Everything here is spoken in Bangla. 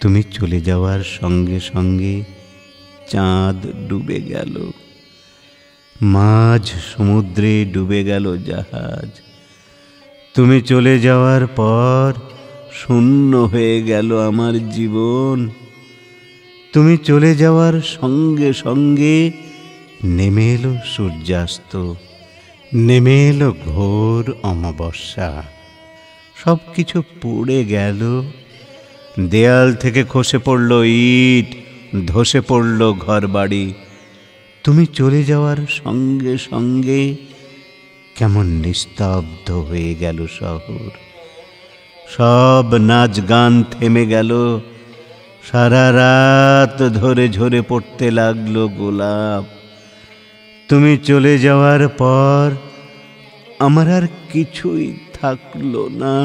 তুমি চলে যাওয়ার সঙ্গে সঙ্গে চাঁদ ডুবে গেল, মাঝ সমুদ্রে ডুবে গেল জাহাজ। তুমি চলে যাওয়ার পর শূন্য হয়ে গেল আমার জীবন। তুমি চলে যাওয়ার সঙ্গে সঙ্গে নেমে এলো সূর্যাস্ত, নেমে এলো ঘোর অমাবস্যা। সব কিছু পুড়ে গেল, দেয়াল থেকে খসে পড়ল ইট, ধসে পড়ল ঘর বাড়ি। তুমি চলে যাওয়ার সঙ্গে সঙ্গে কেমন নিস্তব্ধ হয়ে গেল শহর। সব নাচ গান থেমে গেল, সারা রাত ধরে ঝরে পড়তে লাগলো গোলাপ। তুমি চলে যাওয়ার পর আমার আর কিছুই থাকলো না।